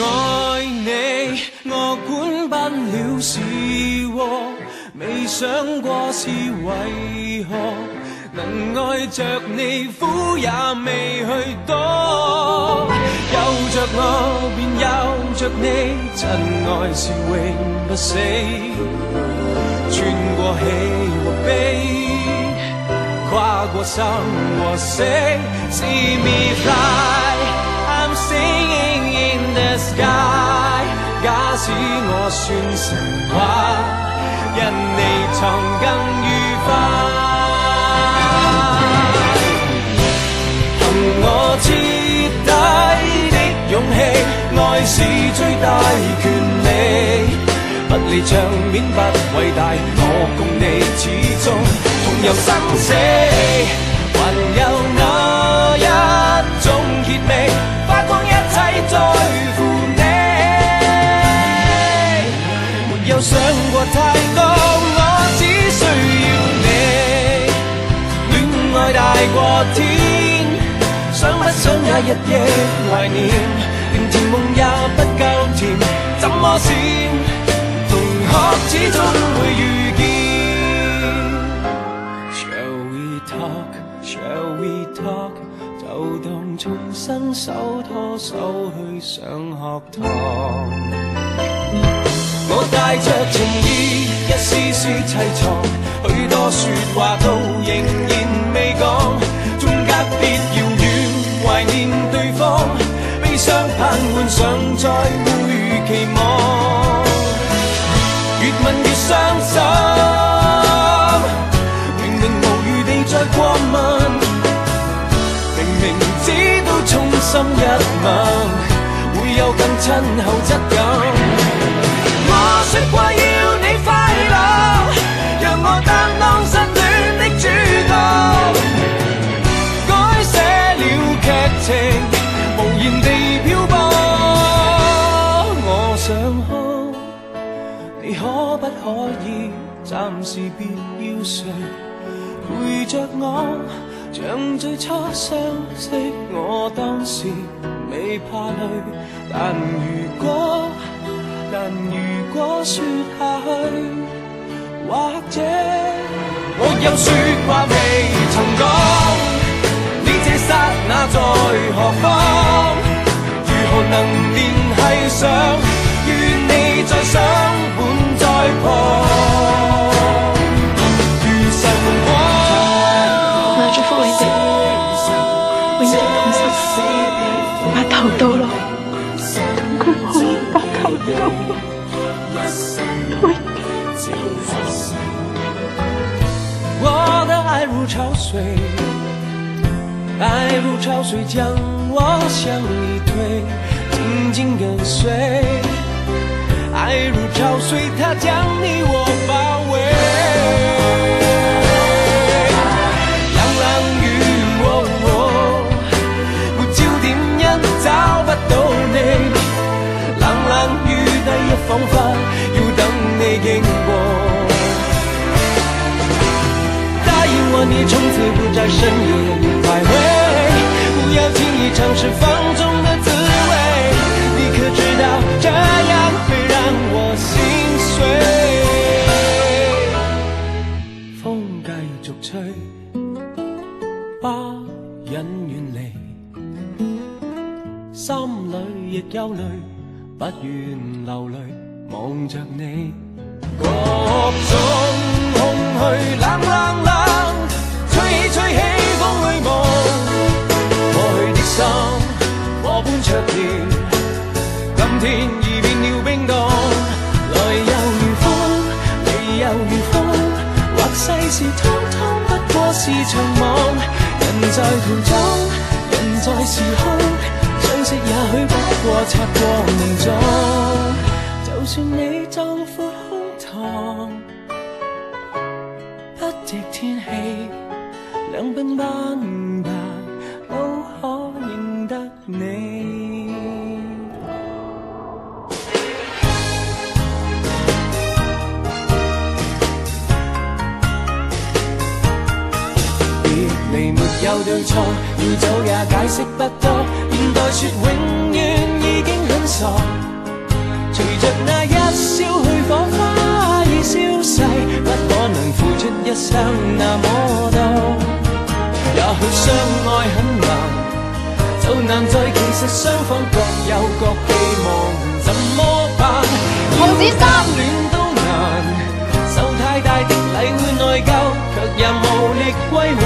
愛你，我管不了是禍，未想過是為何能愛着你，苦也未去多。有着我便有着你，真愛是永不死，穿過喜和悲，跨過生和死。See me fly, I'm singing in the sky。假使我算神話，因你藏更愉快。憑我徹底的勇氣，愛是最大權利。不理場面不偉大，我共你始終同遊生死。還有那一種熱味，花光一切在乎你。沒有想過太多，我只需要你。戀愛大過天，想不想也日夜懷念，連甜夢也不夠甜，怎麼閃？同學始終會遇見。Shall we talk? Shall we talk? 就當重新手拖手去上學堂。我帶着情意，一絲絲悽藏，許多說話都仍然未講，中間別遙遠，懷念對方，悲傷盼換上再會期望，越問越傷心，明明無餘地再過問，明明知道衷心一吻會有更親厚質感。我說過要你快樂，讓我擔當失戀的主角，改寫了劇情，無言地漂泊。我想看，你可不可以暫時別要睡，陪着我，像最初相識，我當時未怕累，但如果說下去，或者我有說話未曾講，你這剎那在何方？如何能聯繫上？願你再相伴在旁，如神光。我祝福你哋永結同心，白頭到老。我的愛如潮水，愛如潮水將我向你推，緊緊跟隨。愛如潮水，它將你我包圍。冷冷雨，沒焦點因找不到你。冷冷雨第一彷彿要等你經過。我你從此不在深夜裡徘徊，不要輕易嘗試放縱的滋味，你可知道這樣會讓我心碎。風繼續吹，把人遠離，心裡亦憂慮，不願流淚望着你，各種空虛冷冷冷，吹起風裏夢，過去的心火般灼熱，今天已變了冰凍。來又如風，離又如風，或世事通通不過是場夢。人在途中，人在時空，相識也許不過擦過夢中。就算你壯闊胸膛，不值天氣兩鬢斑白，都可認得你。別離沒有對錯，要走也解釋不多。現代說永遠已經很傻，隨着那一消去火花已消逝，不可能付出一生那麼多。也許相愛很難，就難在其實雙方各有各寄望，怎麼辦？要單戀都難，受太大的禮會內疚，卻也無力歸還。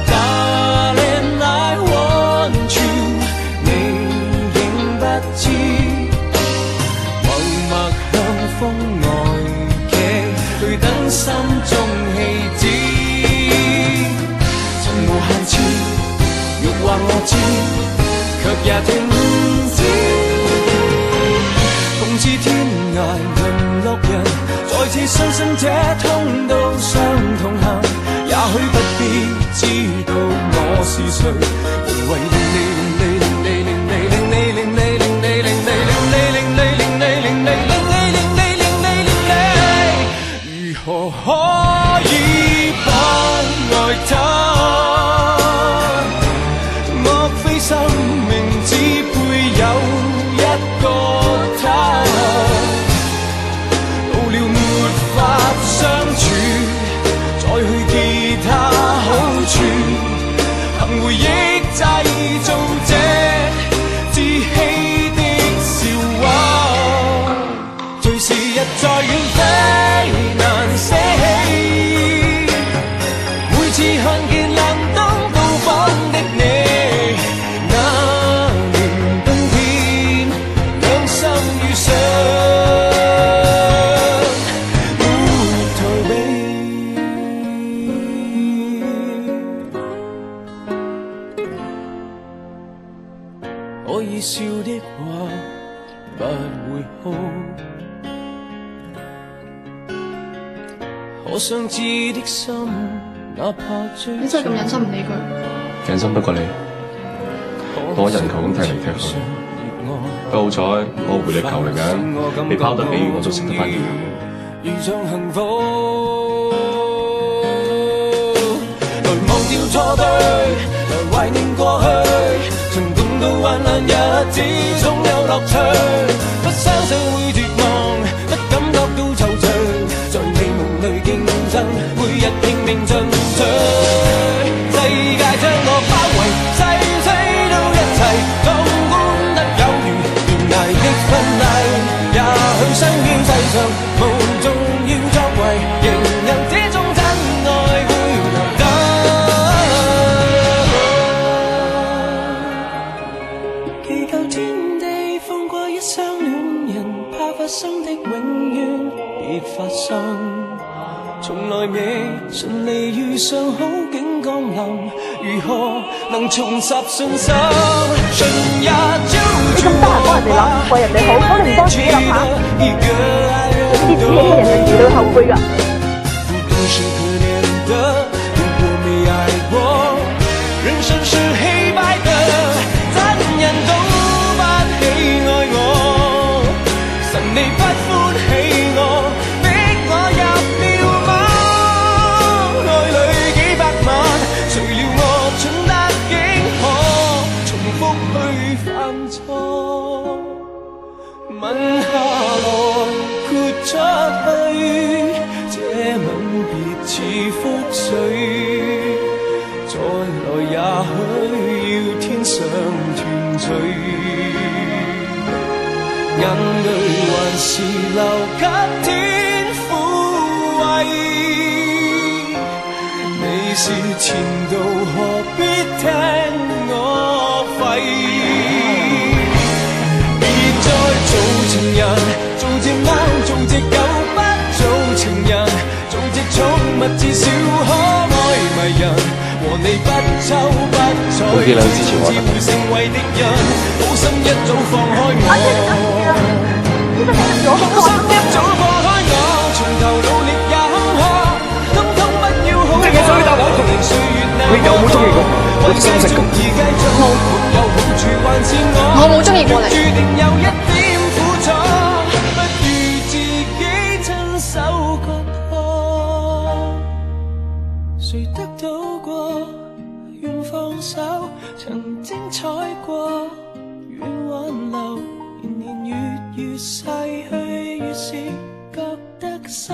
Darling, I want you， 你仍不知，默默向風外企，去等心中氣子。曾無限次，欲話我知，卻也停止。共似天涯淪落人，再次相信這通道上同行，也許不必知道我是誰，人為令你令你令你令你令你令你令你令你令你令你令你令你令你令你令你，如何可以不愛他？莫非生命只配有一個他？到了沒法相處，再去記他好處，憑回憶製造這自欺的笑話。隨時日在遠飛難捨棄，每次看見冷燈到訪的你，那年冬天兩心遇上，逃避。可以笑的話不會哭，可想知的心哪怕最你真係咁忍心唔理佢？忍心不過你，我人球咁踢嚟踢去，不過好彩我回力球嚟嘅，你拋得幾遠我都識得翻轉。遇上幸福，來忘掉錯對，來懷念過去，曾共度患難日子總有樂趣，不相信會絕望，不感覺到惆悵，在美夢裏競爭，每日拼命進取，世界將我包圍，細碎到一齊，壯觀得有如懸崖的婚禮，也許生於世上無重要作為，仍有這種真愛會留低。祈求天地放過一雙戀人，怕發生的永遠別發生，從來未順利遇上好景降臨，如何能重拾信心？春日朝朝我吧，為人哋好，咁你唔幫自己諗下，你知自己嘅人係遇到後悔㗎。不是可憐的，如果沒愛過，人生是黑白的，怎人都不喜愛我，神你不歡喜我，逼我入了網，愛裏幾百萬，誰料我蠢得竟可重複去犯錯，吻下來豁出去，這吻別似覆水，再來也許要天上團聚，眼淚還是留給天撫慰，你是前度何必聽我吠，別再做情人，做隻貓做隻狗，不做情人，做隻寵物至少可愛迷人，和你不瞅不睬，自會成為敵人，好心一早放開我，好心一早放開我，從頭努力也坎坷，通通不要好，你有冇中意過我啲心情？我冇中意過你。注定有一點苦楚，不如自己親手割破。誰得到過，願放手，曾精彩過，願還逝去越是覺得心